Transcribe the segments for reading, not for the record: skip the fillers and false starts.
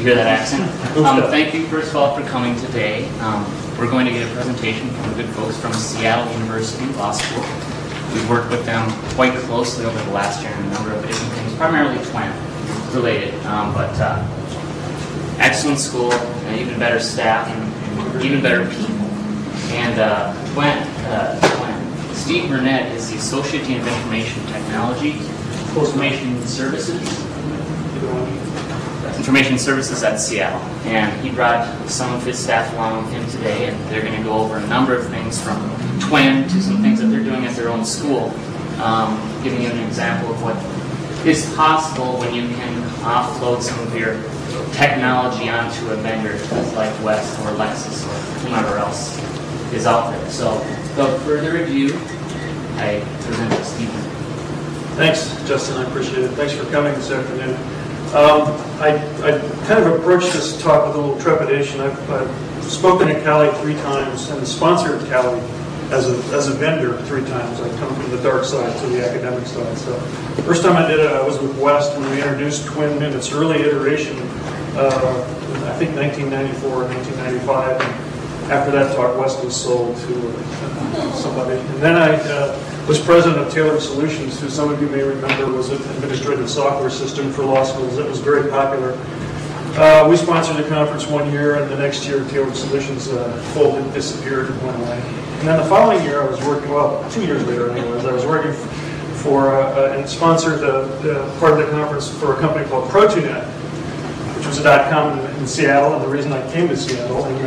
You hear that accent? Thank you, first of all, for coming today. We're going to get a presentation from the good folks from Seattle University Law School. We've worked with them quite closely over the last year on a number of different things, primarily twin related, but excellent school, and even better staff, and even better people. And Steve Burnett is the Associate Dean of Information Technology, Information Services at Seattle. And he brought some of his staff along with him today, and they're going to go over a number of things from twin to some things that they're doing at their own school, giving you an example of what is possible when you can offload some of your technology onto a vendor like West or Lexus or whomever else is out there. So without further ado, I present to Stephen. Thanks, Justin. I appreciate it. Thanks for coming this afternoon. I kind of approached this talk with a little trepidation. I've spoken at CALI 3 times and sponsored CALI as a vendor 3 times. I've come from the dark side to the academic side. So the first time I did it, I was with West when we introduced Twin in its early iteration, I think 1994 or 1995. And after that talk, West was sold to somebody. And then I was president of Tailored Solutions, who some of you may remember was an administrative software system for law schools that was very popular. We sponsored a conference 1 year, and the next year Tailored Solutions folded, disappeared, and went away. And then the following year I was working, well, 2 years later anyways, I was working for and sponsored part of the conference for a company called ProTunet, which was a .com in Seattle, and the reason I came to Seattle. And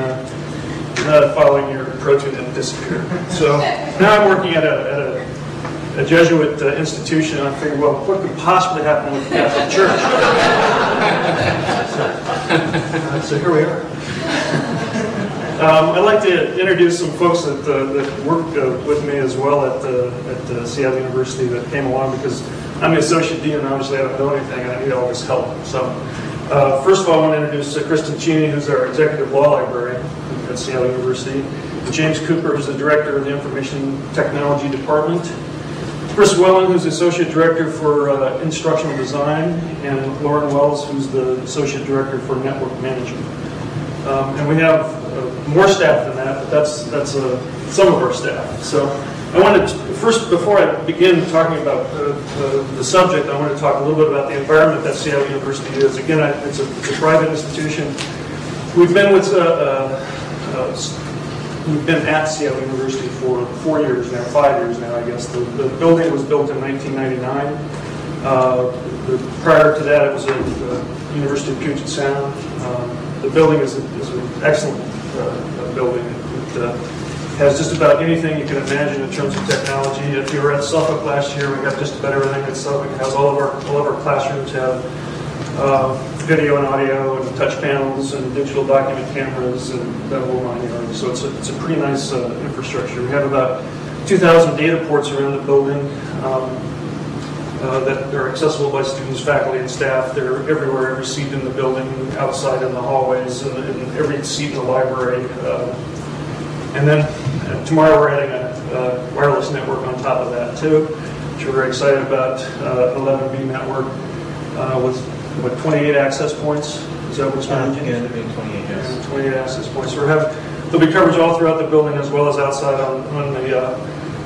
the following year, ProTunet disappeared. So now I'm working at a Jesuit institution, and I figured, well, what could possibly happen with the Catholic Church? So here we are. I'd like to introduce some folks that worked with me as well at Seattle University that came along, because I'm the associate dean and obviously I don't know anything and I need all this help. So first of all, I want to introduce Kristen Cheney, who's our executive law librarian at Seattle University. James Cooper, who's the director of the Information Technology Department. Chris Wellen, who's the associate director for instructional design, and Lauren Wells, who's the associate director for network management. And we have more staff than that, but that's some of our staff. So I wanted to, first, before I begin talking about the subject, I want to talk a little bit about the environment that Seattle University is. Again, it's a private institution. We've been with we've been at Seattle University for 4 years now, 5 years now, I guess. The building was built in 1999. Prior to that, it was at the University of Puget Sound. The building is an excellent building. It has just about anything you can imagine in terms of technology. If you were at Suffolk last year, we have just about everything at Suffolk. It has all of our classrooms have video and audio and touch panels and digital document cameras and that whole 9 yards. So it's a pretty nice infrastructure. We have about 2,000 data ports around the building that are accessible by students, faculty, and staff. They're everywhere, every seat in the building, outside in the hallways, and every seat in the library. And then tomorrow we're adding a wireless network on top of that too, which we're very excited about. 11B network with 28 access points. Is that what's going to be? Yeah, 28, yes. 28 access points. So there'll be coverage all throughout the building as well as outside on the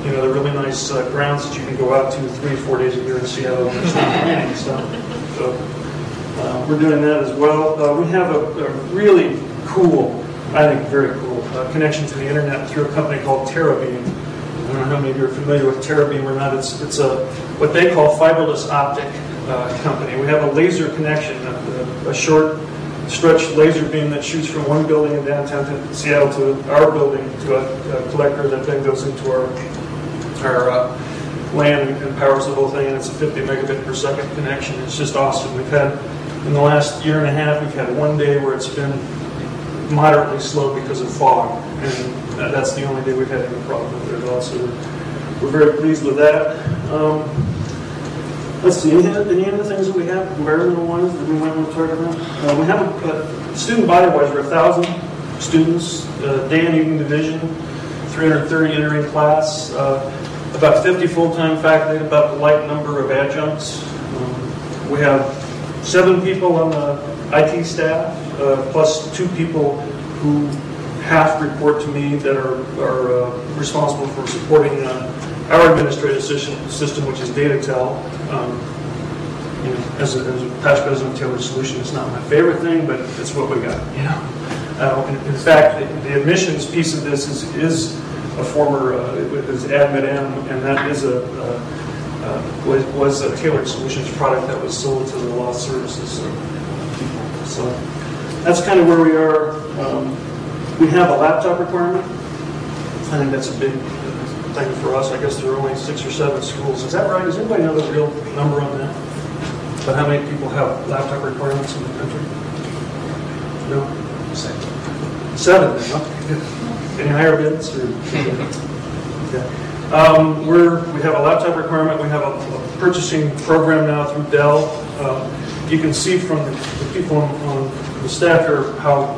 really nice grounds that you can go out to 3 or 4 days a year in Seattle and stuff. So we're doing that as well. We have a really cool, I think very cool, connection to the internet through a company called TeraBeam. I don't know how many of you are familiar with TeraBeam or not. It's what they call fiberless optic company. We have a laser connection, a short stretch laser beam that shoots from one building in downtown Seattle to our building to a collector that then goes into our LAN and powers the whole thing, and it's a 50 megabit per second connection. It's just awesome. We've had, in the last year and a half, we've had one day where it's been moderately slow because of fog, and that's the only day we've had any problem with it at all. So we're very pleased with that. Let's see, any other things that we have, environmental ones that we might want to talk about? We have a student body-wise, we're 1,000 students, day and evening division, 330 entering class, about 50 full-time faculty, about the like number of adjuncts. We have 7 people on the IT staff, plus 2 people who half report to me that are responsible for supporting our administrative system, which is DataTel. You know, as a past president of Tailored Solutions, it's not my favorite thing, but it's what we got. You know, in fact, the admissions piece of this is a former is AdmitM, and that is was a Tailored Solutions product that was sold to the law services people. So that's kind of where we are. We have a laptop requirement. I think that's a big thing for us. I guess there are only 6 or 7 schools. Is that right? Does anybody know the real number on that? But how many people have laptop requirements in the country? No? 7. Okay. Any higher bids? Or? Okay. We have a laptop requirement. We have a purchasing program now through Dell. You can see from the people on the staff here how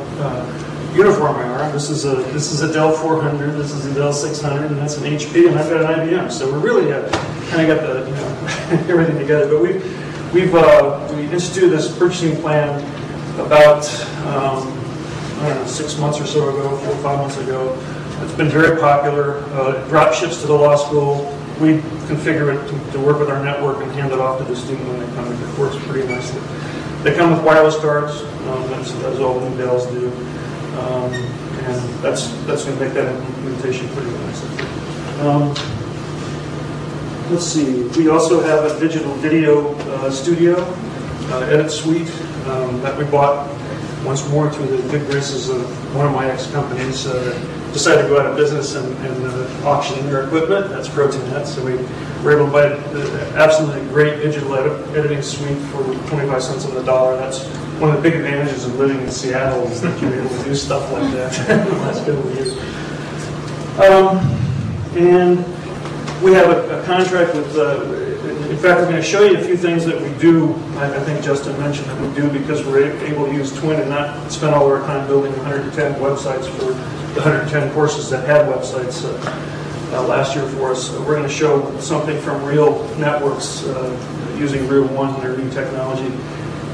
uniform we are. This is a Dell 400. This is a Dell 600, and that's an HP, and I've got an IBM. So we're really kind of got the everything together. But we instituted this purchasing plan about I don't know, 6 months or so ago, 4 or 5 months ago. It's been very popular. It drop ships to the law school. We configure it to work with our network and hand it off to the student when they come. It works pretty nicely. They come with wireless cards, as all the new Dells do, and that's going to make that implementation pretty nice. Let's see. We also have a digital video studio, edit suite that we bought once more through the good graces of one of my ex-companies. Decided to go out of business and auction their equipment. That's Protonet. So we were able to buy an absolutely great digital editing suite for 25 cents on the dollar. That's one of the big advantages of living in Seattle, is that you're able to do stuff like that in the last couple of years. And we have a contract with, in fact, we're going to show you a few things that we do. I think Justin mentioned that we do because we're able to use Twin and not spend all our time building 110 websites for the 110 courses that had websites last year for us. We're going to show something from real networks using Real One, their new technology.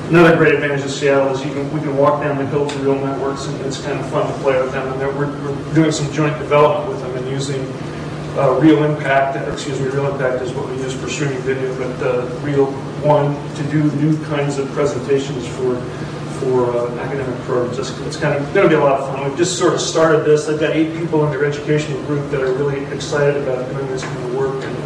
Another great advantage of Seattle is we can walk down the hill to real networks, and it's kind of fun to play with them. And we're doing some joint development with them and using Real Impact. Real Impact is what we use for streaming video, but Real One to do new kinds of presentations for academic programs. It's kind of going to be a lot of fun. We've just sort of started this. They've got 8 people in their educational group that are really excited about doing this kind of work. And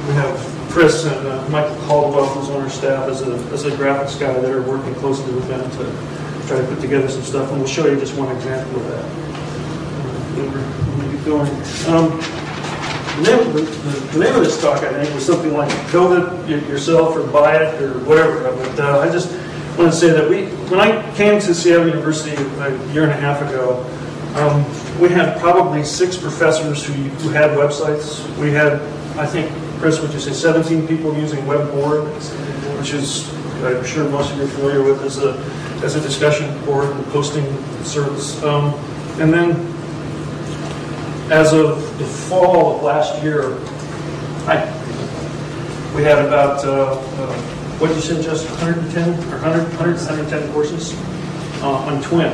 we have Chris and Michael Caldwell, who's on our staff as a graphics guy, that are working closely with them to try to put together some stuff. And we'll show you just one example of that. We'll keep going. The name of this talk, I think, was something like "Build it yourself" or "Buy it" or whatever. But I just want to say that when I came to Seattle University a year and a half ago, we had probably 6 professors who had websites. We had, I think, Chris, would you say 17 people using Webboard, which is, I'm sure most of you are familiar with as a discussion board and posting service. And then, as of the fall of last year, we had about what did you say, just 110 or 110 courses on Twin.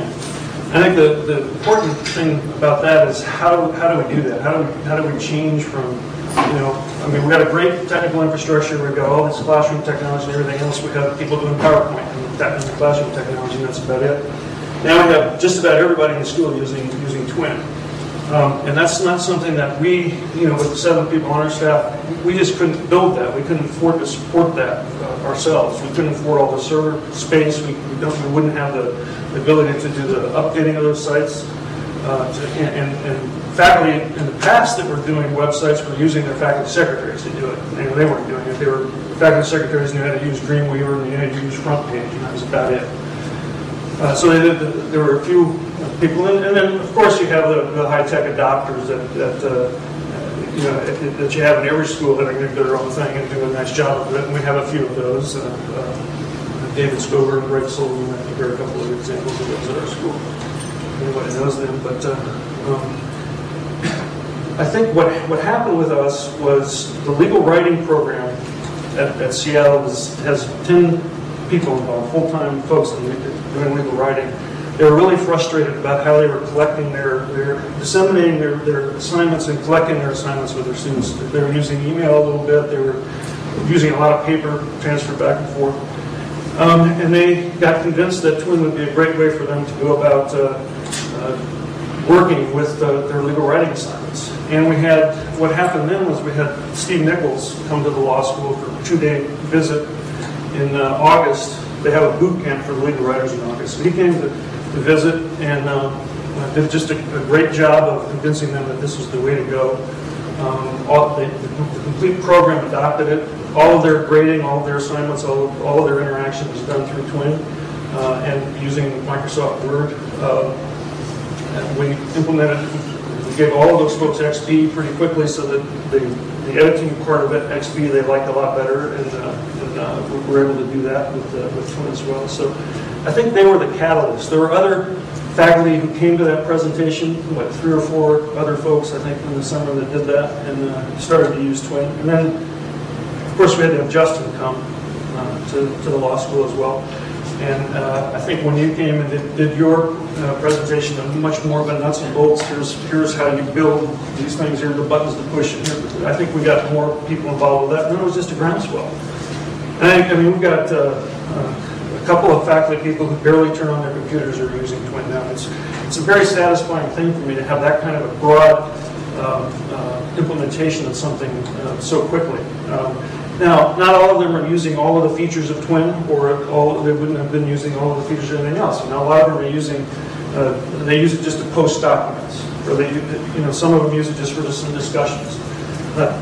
I think the important thing about that is how do we do that? How do we change from, we've got a great technical infrastructure. We've got all this classroom technology and everything else. We have people doing PowerPoint and classroom technology, and that's about it. Now we have just about everybody in the school using Twin. And that's not something that we, with the 7 people on our staff, we just couldn't build that. We couldn't afford to support that ourselves. We couldn't afford all the server space. We wouldn't have the ability to do the updating of those sites. And faculty in the past that were doing websites were using their faculty secretaries to do it. They weren't doing it. Faculty secretaries knew how to use Dreamweaver and they knew how to use FrontPage, and that was about it. So there were a few people, and then of course you have the high-tech adopters that you have in every school that are going to do their own thing and do a nice job of it. And we have a few of those. David Stover and Greg Sullivan, I think, are a couple of examples of those at our school. Anybody knows them, but I think what happened with us was the legal writing program at Seattle has 10 people involved, full-time folks doing legal writing. They were really frustrated about how they were collecting disseminating their assignments and collecting their assignments with their students. They were using email a little bit. They were using a lot of paper transfer back and forth. And they got convinced that Twin would be a great way for them to go about working with their legal writing assignments. And what happened then was we had Steve Nichols come to the law school for a 2-day visit in August. They have a boot camp for the legal writers in August. So he came to visit and did just a great job of convincing them that this was the way to go. The complete program adopted it. All of their grading, all of their assignments, all of their interaction was done through Twin and using Microsoft Word. And we implemented, we gave all of those folks XP pretty quickly so that the editing part of it, XP, they liked a lot better, and we were able to do that with Twin as well. So I think they were the catalyst. There were other faculty who came to that presentation, 3 or 4 other folks, I think, in the summer that did that and started to use Twin. And then, of course, we had to have Justin come to the law school as well. And I think when you came and did your presentation, much more of a nuts and bolts, here's how you build these things, here are the buttons to push. I think we got more people involved with that, and then it was just a groundswell. And I mean, we've got a couple of faculty people who barely turn on their computers are using Twin now. It's a very satisfying thing for me to have that kind of a broad implementation of something so quickly. Now, not all of them are using all of the features of Twin, or they wouldn't have been using all of the features of anything else. A lot of them are using, they use it just to post documents, or some of them use it just for some discussions. But,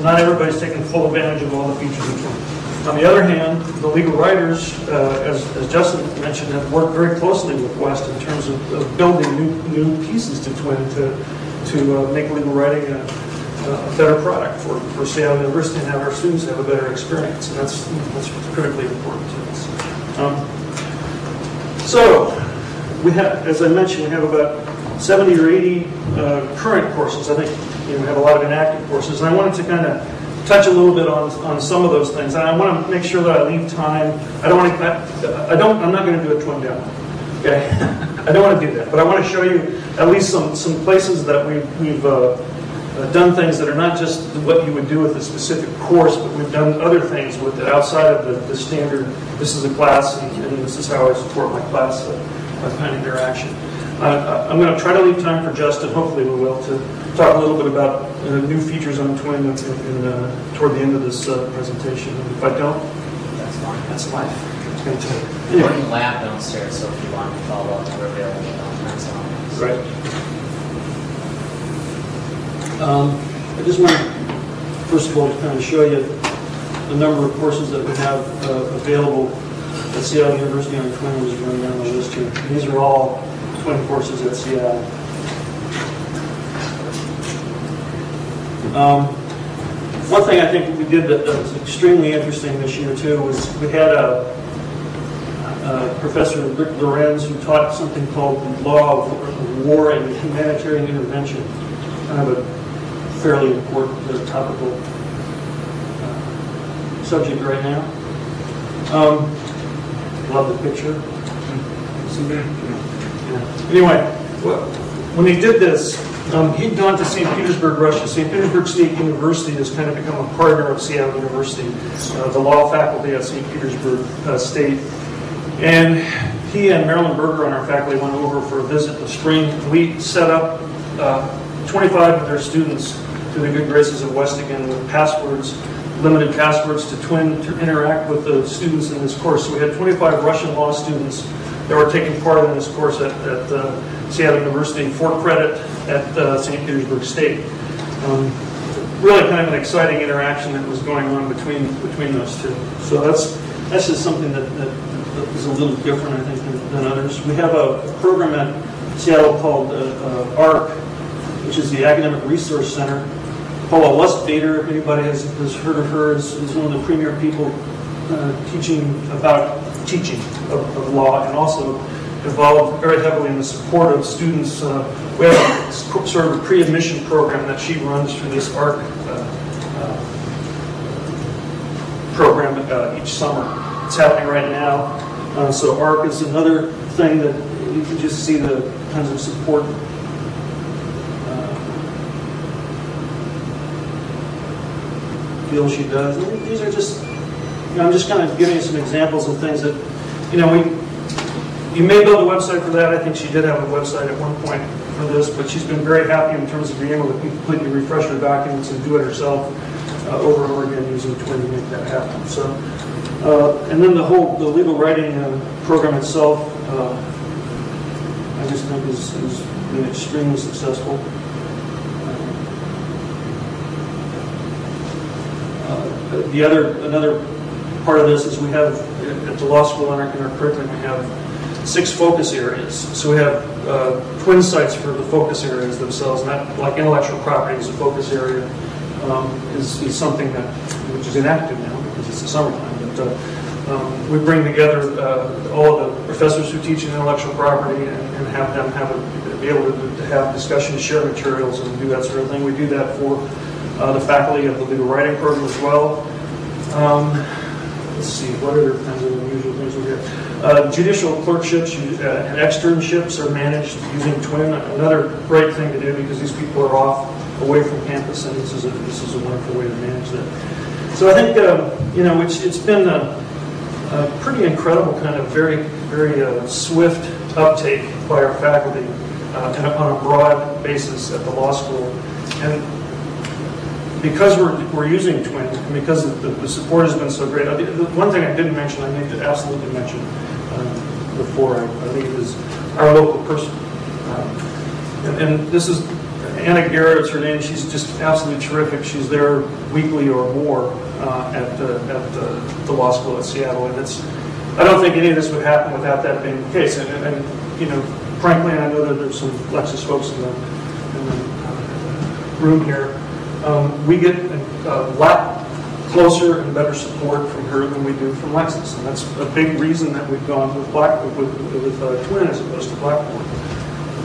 not everybody's taking full advantage of all the features of Twin. On the other hand, the legal writers, as Justin mentioned, have worked very closely with West in terms of building new pieces to Twin to make legal writing a better product for Seattle University and have our students have a better experience. And that's critically important to us. So, we have, as I mentioned, we have about 70 or 80 current courses. I think we have a lot of inactive courses. And I wanted to kind of touch a little bit on some of those things. And I want to make sure that I leave time. I'm not going to do a Twin demo. Okay? I don't want to do that. But I want to show you at least some places that we've done things that are not just what you would do with a specific course, but we've done other things with it outside of the standard, this is a class and this is how I support my class kind of interaction. I'm going to try to leave time for Justin, hopefully we will, to talk a little bit about new features on Twin toward the end of this presentation. If I don't, that's fine. That's life. Anyway. We're in the lab downstairs, so if you want to follow up, we're available downstairs. Right. I just want to, first of all, to kind of show you the number of courses that we have available at Seattle University on Twin. We're just running down the list here. These are all Twin courses at Seattle. One thing I think we did that was extremely interesting this year too was we had Professor Rick Lorenz who taught something called the Law of War and Humanitarian Intervention, kind of a fairly important topical subject right now. Love the picture. See that? Yeah. Anyway, when he did this, he'd gone to St. Petersburg, Russia. St. Petersburg State University has kind of become a partner of Seattle University, the law faculty at St. Petersburg State. And he and Marilyn Berger on our faculty went over for a visit in the spring. We set up 25 of their students through the good graces of West again with passwords, limited passwords to Twin to interact with the students in this course. So we had 25 Russian law students that were taking part in this course at Seattle University for credit at St. Petersburg State. Really kind of an exciting interaction that was going on between those two. So that's just something that is a little different, I think, than others. We have a program at Seattle called ARC, which is the Academic Resource Center. Paula Lustbader, if anybody has heard of her, is one of the premier people teaching of law, and also involved very heavily in the support of students. We have a sort of a pre-admission program that she runs through this ARC program each summer. it's happening right now. So ARC is another thing that you can just see the kinds of support. Feel she does. And these are just, I'm just kind of giving you some examples of things that, you may build a website for that. I think she did have a website at one point for this, but she's been very happy in terms of being able to completely refresh her documents and do it herself over and over again using Twin to make that happen. So, and then the legal writing program itself, I just think is been extremely successful. Another part of this is we have at the law school in our curriculum we have 6 focus areas. So we have twin sites for the focus areas themselves, not like intellectual property is a focus area, is something which is inactive now because it's the summertime. But we bring together all of the professors who teach in intellectual property and have them be able to have discussions, share materials, and do that sort of thing. We do that for the faculty of the legal writing program as well. Let's see, what other kinds of unusual things we have? Judicial clerkships and externships are managed using Twin. Another great thing to do because these people are off away from campus, and this is a wonderful way to manage that. So I think it's been a pretty incredible kind of very swift uptake by our faculty on a broad basis at the law school, and because we're using Twin, and because the support has been so great. The one thing I didn't mention, I need to absolutely mention before I leave, is our local person. And this is Anna Garrett, is her name. She's just absolutely terrific. She's there weekly or more at the law school at Seattle, and I don't think any of this would happen without that being the case. And frankly, I know that there's some Lexis folks in the room here. We get a lot closer and better support from her than we do from Lexis, and that's a big reason that we've gone with Twin as opposed to Blackboard.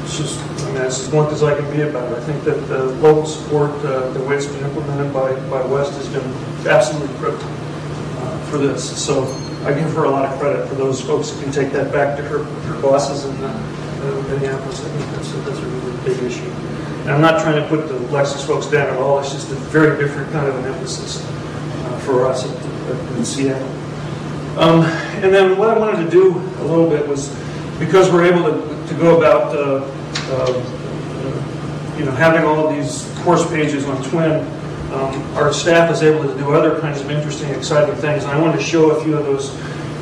It's just, that's as blunt as I can be about it. I think that the local support, the way it's been implemented by West, has been absolutely critical for this. So I give her a lot of credit for those folks who can take that back to her bosses in Minneapolis. I think that's a really big issue. And I'm not trying to put the Lexis folks down at all. It's just a very different kind of an emphasis for us in Seattle. And then what I wanted to do a little bit was, because we're able to go about having all of these course pages on Twin, our staff is able to do other kinds of interesting, exciting things. And I wanted to show a few of those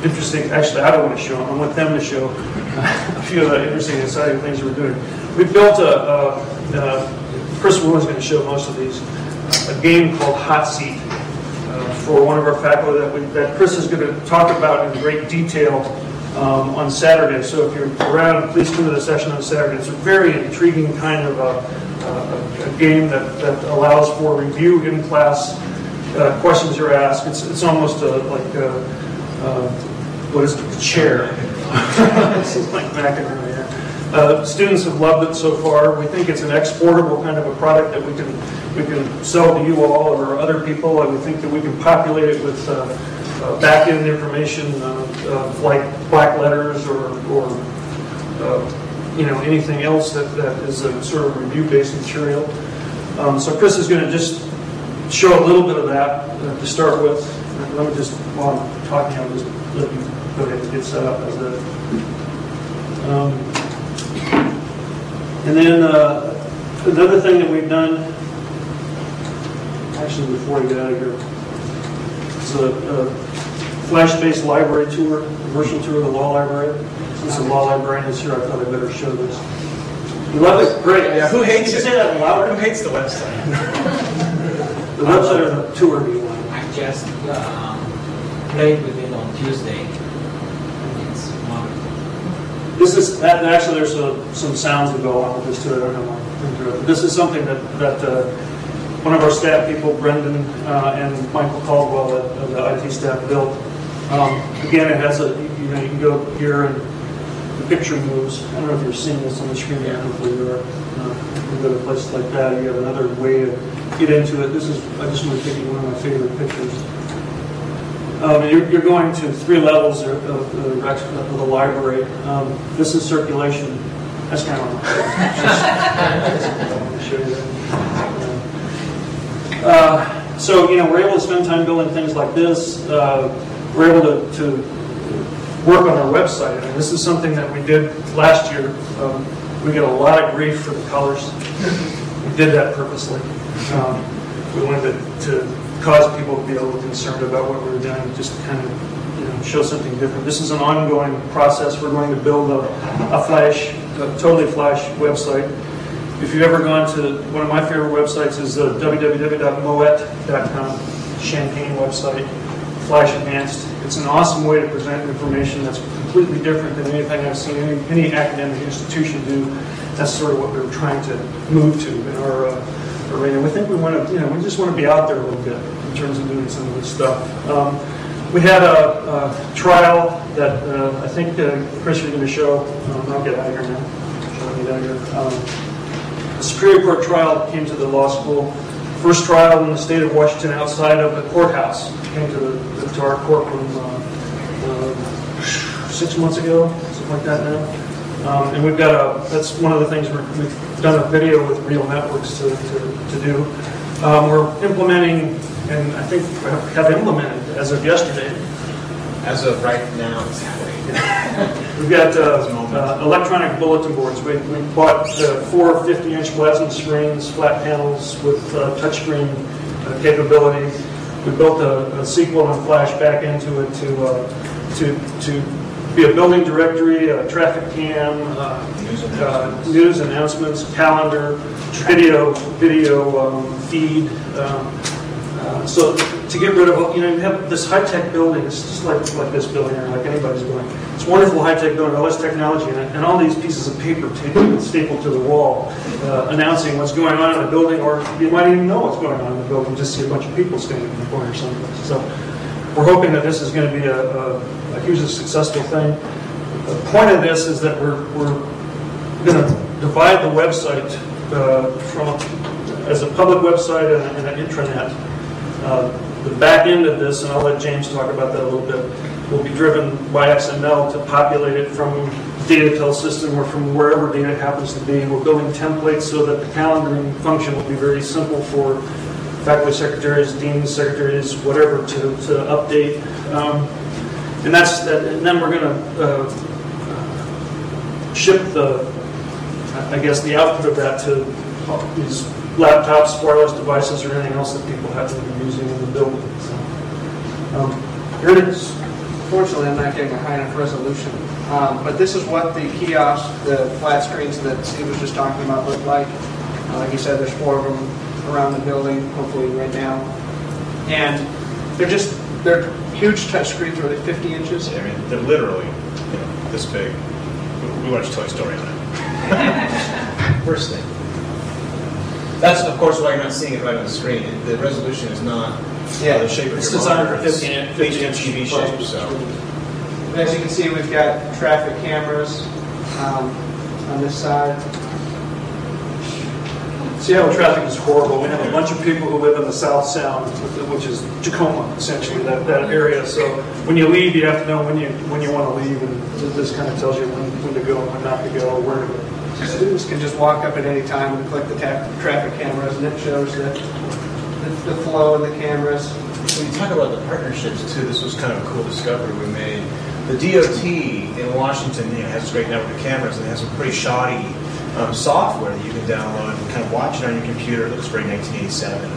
interesting, actually I don't want to show them, I want them to show a few of the interesting, exciting things we're doing. We built Chris Wool's going to show most of these, a game called Hot Seat for one of our faculty that Chris is going to talk about in great detail on Saturday. So if you're around, please come to the session on Saturday. It's a very intriguing kind of a game that allows for review in class. Questions are asked. It's almost like what is it? The chair. This is like McEnroe. Students have loved it so far. We think it's an exportable kind of a product that we can sell to you all or other people, and we think that we can populate it with back-end information like black letters or anything else that is a sort of review-based material. So Chris is going to just show a little bit of that to start with. Let me just, while I'm talking, I'll just let you go ahead and get set up as that. And then another thing that we've done, actually before we get out of here, is a flash-based library tour, a virtual tour of the law library. Since the law librarian is here, I thought I'd better show this. You love it? Great. Yeah, who hates it? Say that louder. Who hates the website? The website or the tour do you want? I just played with it on Tuesday. It's wonderful. This is actually there's some sounds that go along with this too. I don't know. This is something that one of our staff people, Brendan and Michael Caldwell, the IT staff built. Again, it has you can go here and the picture moves. I don't know if you're seeing this on the screen. Yeah. Hopefully you are. You go to places like that. You have another way to get into it. I just want to take you one of my favorite pictures. You're going to 3 levels of the library. This is circulation. That's kind of I'll show you that. So we're able to spend time building things like this. We're able to work on our website. I mean, this is something that we did last year. We get a lot of grief for the colors. We did that purposely. We wanted to cause people to be a little concerned about what we were doing, just to kind of show something different. This is an ongoing process. We're going to build a totally flash website. If you've ever gone to one of my favorite websites is www.moet.com, Champaign website, Flash Advanced. It's an awesome way to present information that's completely different than anything I've seen any academic institution do. That's sort of what we're trying to move to in our arena. We think we want to, we just want to be out there a little bit in terms of doing some of this stuff. We had a trial that I think, Chris, you're going to show. I'll get out of here now. Show me out here. The Superior Court trial came to the law school. First trial in the state of Washington outside of the courthouse. Came to our courtroom 6 months ago, something like that now. And we've got that's one of the things we've done a video with Real Networks to do. We're implementing, and I think have implemented as of yesterday. As of right now, it's happening. We've got electronic bulletin boards. We bought 4 50-inch plasma screens, flat panels with touchscreen capability. We built a SQL and Flash back into it to be a building directory, a traffic cam, news announcements, calendar, video feed. So to get rid of, you have this high-tech building. It's just like this building or like anybody's building. It's a wonderful high-tech building, all this technology, and all these pieces of paper stapled to the wall, announcing what's going on in the building, or you might even know what's going on in the building, just see a bunch of people standing in the corner someplace. So we're hoping that this is going to be a hugely successful thing. The point of this is that we're going to divide the website as a public website and an intranet. The back end of this, and I'll let James talk about that a little bit, will be driven by XML to populate it from Datatel system or from wherever data happens to be. We're building templates so that the calendaring function will be very simple for faculty secretaries, deans, secretaries, whatever, to update. And then we're going to ship the output of that to these laptops, wireless devices, or anything else that people happen to be using in the building. So, here it is. Fortunately, I'm not getting a high enough resolution. But this is what the kiosk, the flat screens that Steve was just talking about, look like. Like you said, there's 4 of them around the building, hopefully right now. And they're huge touch screens, are they 50 inches? Yeah, I mean, they're literally this big. We watched Toy Story on it. First thing. That's, of course, why you're not seeing it right on the screen. The resolution is not the shape of your It's designed for 50-inch TV shape. So, as you can see, we've got traffic cameras on this side. Seattle traffic is horrible. We have a bunch of people who live in the South Sound, which is Tacoma, essentially, that area. So when you leave, you have to know when you want to leave, and this kind of tells you when to go, when not to go, or where to go. Students can just walk up at any time and click the traffic cameras, and it shows the flow of the cameras. When you talk about the partnerships, too, this was kind of a cool discovery we made. The DOT in Washington has a great network of cameras, and it has some pretty shoddy software that you can download and kind of watch it on your computer. It looks very 1987.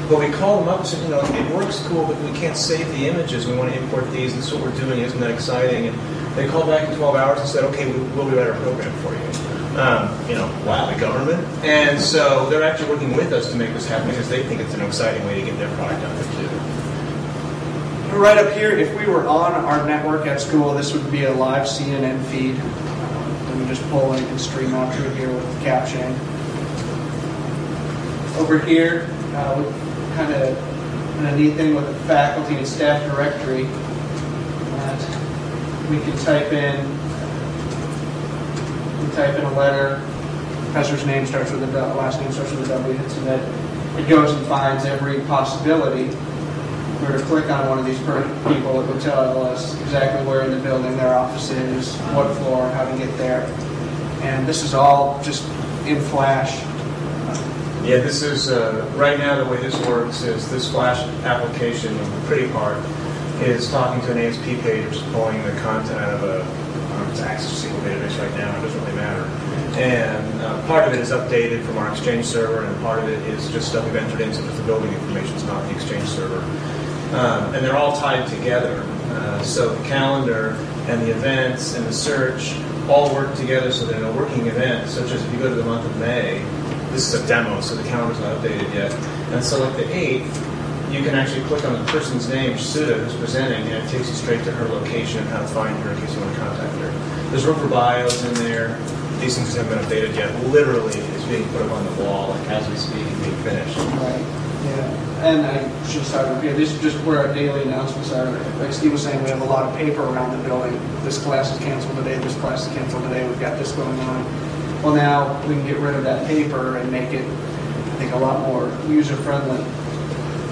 But we called them up and said, it works cool, but we can't save the images. We want to import these. This is what we're doing. Isn't that exciting? And they called back in 12 hours and said, okay, we'll rewrite our program for you. Wow, the government. And so they're actually working with us to make this happen because they think it's an exciting way to get their product out there, too. Right up here, if we were on our network at school, this would be a live CNN feed. And we just pull in and stream out through here with the captioning. Over here, we kind of a neat thing with the faculty and staff directory. We can type in a letter. Professor's name starts with a W, last name starts with a W, so that it goes and finds every possibility we were to click on one of these people, it would tell us exactly where in the building their office is, what floor, how to get there. And this is all just in Flash. Yeah, this is, right now the way this works is this Flash application, the pretty part, is talking to an ASP page, which is pulling the content out of a, I don't know if it's Access SQL database right now, it doesn't really matter. And part of it is updated from our Exchange server, and part of it is just stuff we've entered in, such as the building information is not the Exchange server. And they're all tied together. So the calendar and the events and the search all work together so that in a working event, such as if you go to the month of May, this is a demo, so the calendar's not updated yet. And so like the 8th, you can actually click on the person's name, Suda, who's presenting, and it takes you straight to her location and how to find her in case you want to contact her. There's room for bios in there. These things haven't been updated yet. Literally, it's being put up on the wall, like as we speak, and being finished. Right. Yeah. And I should start with here. These are just where our daily announcements are. Like Steve was saying, we have a lot of paper around the building. This class is canceled today. This class is canceled today. We've got this going on. Well, now we can get rid of that paper and make it, I think, a lot more user-friendly.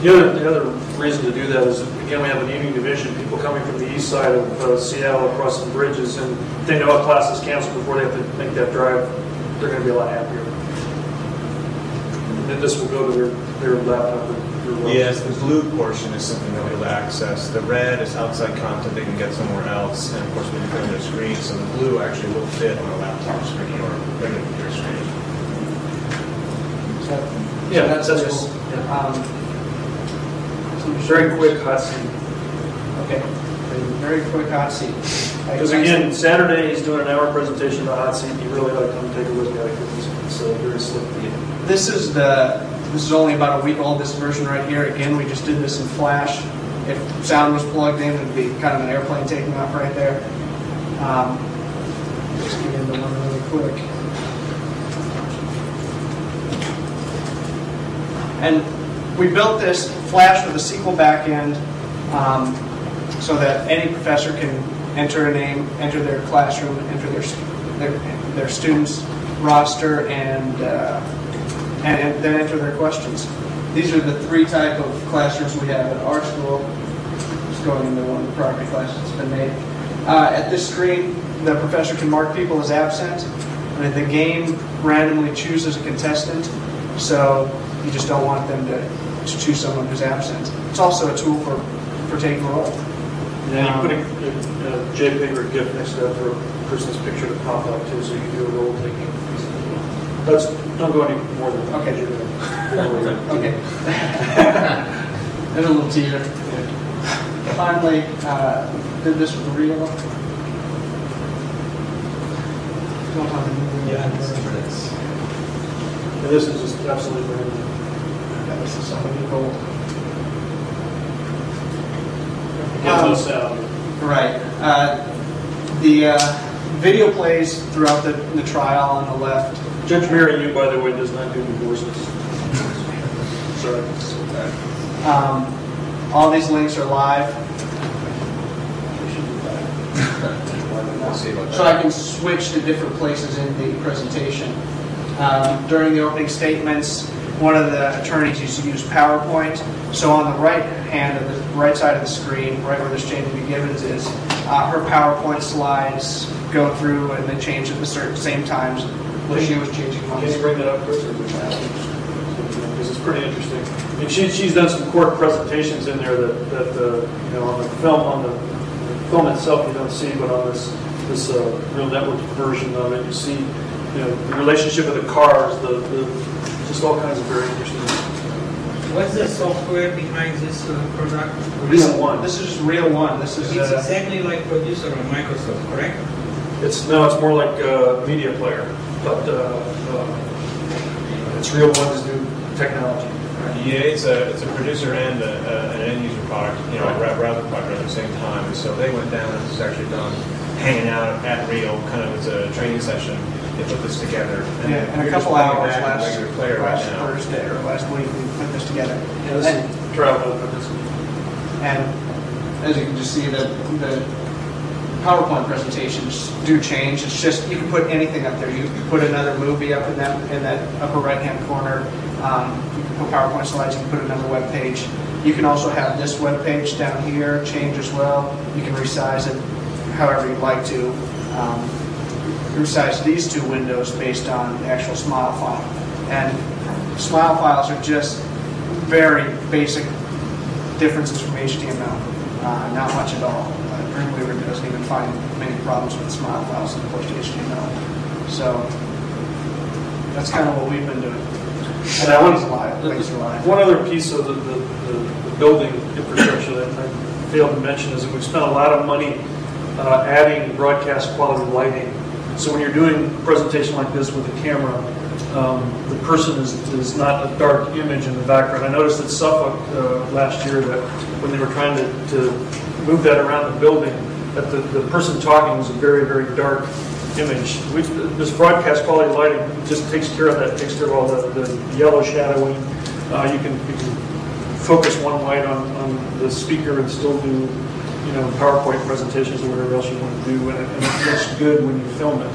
The other reason to do that is, again, we have an evening division, people coming from the east side of Seattle across some bridges, and if they know a class is canceled before they have to make that drive, they're going to be a lot happier. And then this will go to their laptop. Yes, the blue portion is something they'll be able to access. The red is outside content they can get somewhere else, and of course we can put on their screen, so the blue actually will fit on a laptop screen or a regular computer screen. Yeah, that's cool. Yeah. Very quick hot seat. Okay, very quick hot seat. Because again, Saturday he's doing an hour presentation on hot seat. You really ought to come take a look at it because it's very slick. This is only about a week old. This version right here. Again, we just did this in Flash. If sound was plugged in, it'd be kind of an airplane taking off right there. Just get into one really quick. And we built this Flash with a SQL backend so that any professor can enter a name, enter their classroom, enter their students' roster, and then enter their questions. These are the 3 type of classrooms we have at our school. Just going into one of the property classes that's been made. At this screen, the professor can mark people as absent, and the game randomly chooses a contestant, so you just don't want them to choose someone who's absent. It's also a tool for taking roll. Yeah, you put a JPEG or a GIF next to that for a person's picture to pop up too, so you can do a role taking. Don't go any more than that. Okay. Okay. There's a little teaser. Finally, did this with real. Yeah, and this is just absolutely brand new. Yeah, this is something cool. Gives no sound. Right. The video plays throughout the trial on the left. Judge Mary, you, by the way, does not do divorces. Sorry. All these links are live. So I can switch to different places in the presentation. During the opening statements, one of the attorneys used to use PowerPoint. So on the right side of the screen, right where this change of givens is, her PowerPoint slides go through and they change at the same times when she was changing ones. Can you bring that up, Chris? Because it's pretty interesting. I mean, she's done some court presentations in there that on the film itself you don't see, but on this real network version of it, you see the relationship of the cars, just all kinds of very interesting. What's the software behind this product? Real One. This is just Real One. This is It's exactly like Producer on Microsoft, correct? It's more like a media player, but it's Real One's new technology. Yeah, it's a producer and an end user product, rather product at the same time. And so they went down and this is actually done hanging out at Rio, kind of as a training session. They put this together. And a couple hours last now. Thursday or last week we put this together. Yeah, this is travel for this. And as you can just see, the PowerPoint presentations do change. It's just you can put anything up there. You can put another movie up in that upper right-hand corner. You can put PowerPoint slides, you can put it on the web page. You can also have this web page down here change as well. You can resize it however you'd like to. Resize these two windows based on the actual Smile file. And Smile files are just very basic differences from HTML. Not much at all. Dreamweaver doesn't even find many problems with Smile files as opposed to HTML. So that's kind of what we've been doing. And that one's live. One other piece of the building infrastructure that I failed to mention is that we've spent a lot of money adding broadcast quality lighting. So when you're doing a presentation like this with a camera, the person is not a dark image in the background. I noticed at Suffolk last year that when they were trying to move that around the building, that the person talking was a very, very dark image. This broadcast quality lighting just takes care of that, takes care of all the yellow shadowing. You can focus one light on the speaker and still do PowerPoint presentations or whatever else you want to do, and it looks good when you film it.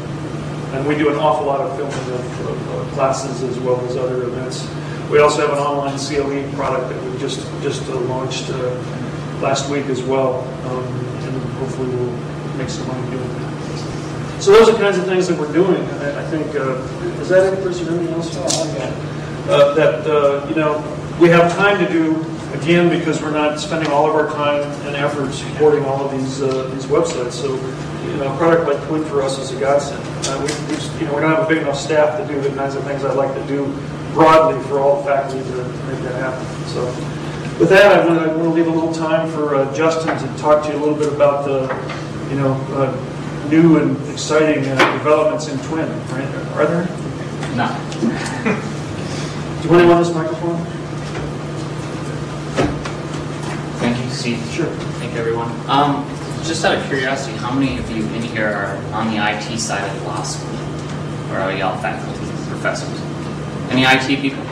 And we do an awful lot of filming of classes as well as other events. We also have an online CALI product that we just launched last week as well, and hopefully we'll make some money doing that. So those are the kinds of things that we're doing. I think, is that it, Chris, or anything else? We have time to do, again, because we're not spending all of our time and effort supporting all of these websites. So, a product like Twin for us is a godsend. We don't have a big enough staff to do the kinds of things I'd like to do broadly for all the faculty to make that happen. So, with that, I want to leave a little time for Justin to talk to you a little bit about the, new and exciting developments in Twin. Right? Are there? No. Do you want to on this microphone? Thank you, Steve. Sure. Thank you, everyone. Just out of curiosity, how many of you in here are on the IT side of the law school? Or are y'all faculty, professors? Any IT people?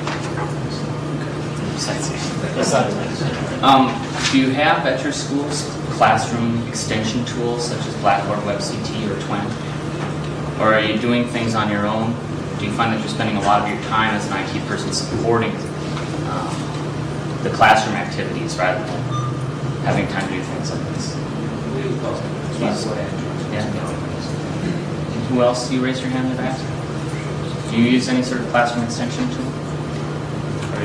Besides do you have at your schools classroom extension tools such as Blackboard, WebCT, or Twin? Or are you doing things on your own? Do you find that you're spending a lot of your time as an IT person supporting the classroom activities rather than having time to do things like this? Yeah. Who else? You raise your hand in the back. Do you use any sort of classroom extension tool? Or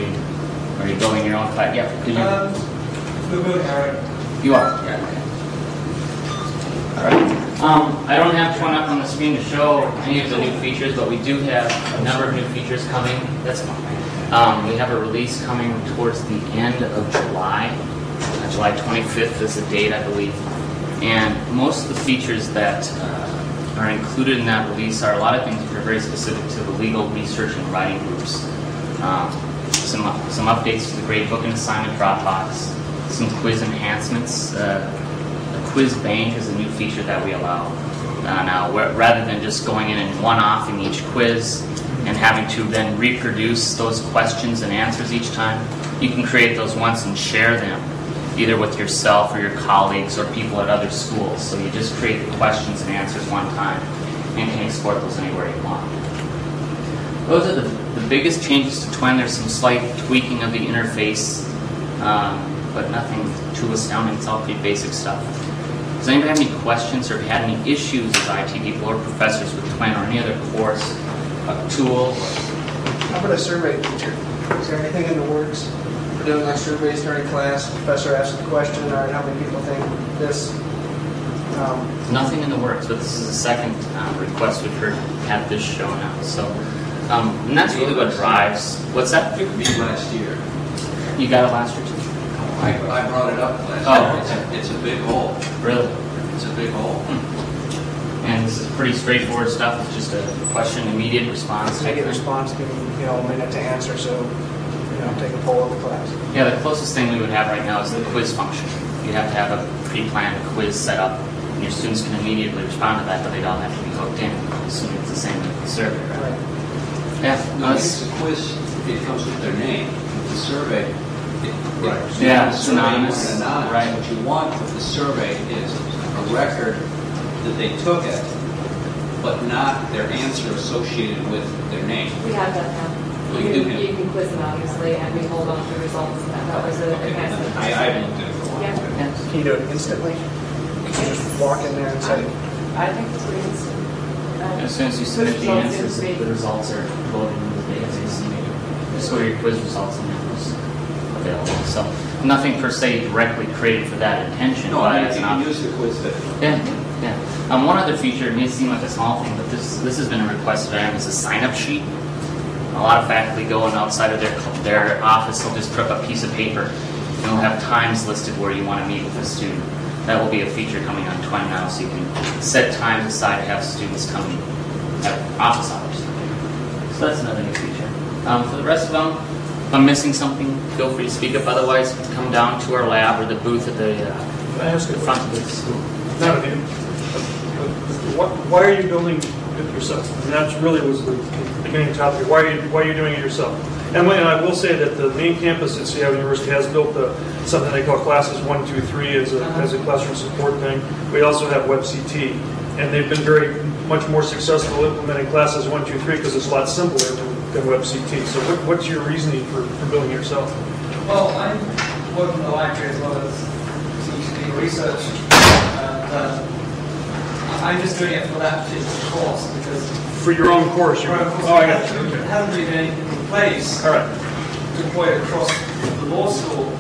are you building your own class? Yeah. Did you? You are. Yeah. Okay. All right. I don't have Twin up on the screen to show any of the new features, but we do have a number of new features coming. That's fine. We have a release coming towards the end of July. July 25th is the date, I believe. And most of the features that are included in that release are a lot of things that are very specific to the legal research and writing groups. Some updates to the gradebook and assignment Dropbox, some quiz enhancements. A quiz bank is a new feature that we allow now, rather than just going in and one-offing each quiz and having to then reproduce those questions and answers each time. You can create those once and share them, either with yourself or your colleagues or people at other schools. So you just create the questions and answers one time and can export those anywhere you want. Those are the biggest changes to Twin. There's some slight tweaking of the interface, but nothing too astounding. It's all pretty basic stuff. Does anybody have any questions or had any issues as IT people or professors with Twin or any other course, tool? How about a survey feature? Is there anything in the works for doing like surveys during class? The professor asks a question, all right, how many people think this? Nothing in the works, but this is the second request we've heard have this show now. So, and that's really what drives. What's that? It could be last year. You got it last year too? I brought it up last year. It's a big hole. Really? It's a big hole. And this is pretty straightforward stuff. It's just a question, immediate response. Immediate response, give them a minute to answer, so take a poll of the class. Yeah, the closest thing we would have right now is the quiz function. You have to have a pre-planned quiz set up, and your students can immediately respond to that, but they don't have to be hooked in, assuming it's the same with the survey, right? Yeah. No, it's a quiz. It comes with their name. The survey. It's anonymous. Right. What you want with the survey is a record that they took it, but not their answer associated with their name. We have that now. Well, You you can. can quiz them, obviously, and we hold on to the results. That was a advancement. I haven't looked at it for a while. Yeah. Can you do it instantly? Can you just walk in there and say, I think it's pretty instant. As soon as you submit the answers, the results are loaded into the database. Just go to your quiz results and have those available. So nothing per se directly created for that intention. No, but I it's think an you can option. use the quiz that. Yeah, yeah. One other feature, it may seem like a small thing, but this has been a requested item, is a sign-up sheet. A lot of faculty go and outside of their office, they'll just prep a piece of paper, and it'll have times listed where you want to meet with a student. That will be a feature coming on Twin now, so you can set times aside to have students come at office hours. So that's another new feature. For the rest of them, if I'm missing something, feel free to speak up. Otherwise, come down to our lab or the booth at the Can I ask a front question? of the school. None of you. Why are you building it yourself? And that really was the beginning topic. Why are you doing it yourself? And I will say that the main campus at Seattle University has built something they call Classes 1, 2, 3 as a classroom support thing. We also have WebCT, and they've been very much more successful implementing Classes 1, 2, 3 because it's a lot simpler than WebCT. So what's your reasoning for building it yourself? Well, I'm working in the library as well as teaching research. I'm just doing it for that particular course because For your own course, you're. Oh, I got you. Okay. There hasn't really been anything in place All right. to deploy it across the law school.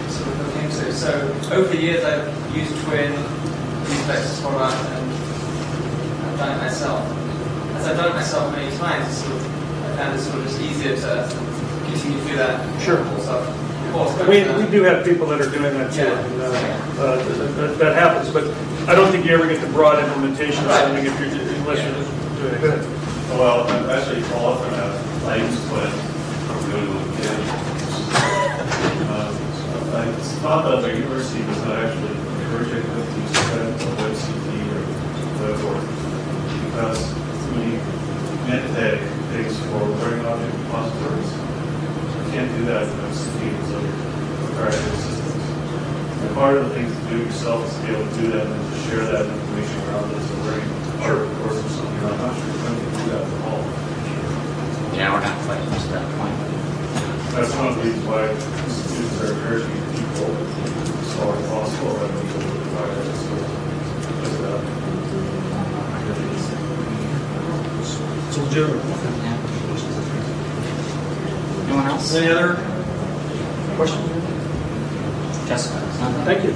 Sort of look into. So over the years, I've used Twin, used Lexis product, and I've done it myself. As I've done it myself many times, I found it sort of just easier to continue through that Sure. stuff. We do have people that are doing that too. Yeah. And, that happens, but I don't think you ever get the broad implementation of something if you're unless you're just doing it. Go ahead. Well, I'm actually follow up on that. I use Twin. I thought that the university was not actually encouraging them to use Twin or WebCT or Webboard because too many mandatory things for learning object repositories. You can't do that in WebCT with other proprietary systems. And part of the things to do yourself is to be able to do that and to share that information around as a learning part of the course or something. I'm not sure if we can do that at all. Yeah, we're not quite to that point. That's one of the reasons why students are encouraging people as far as possible rather than people who provide that service. It's legitimate. Anyone else? Any other questions? Jessica. Thank you.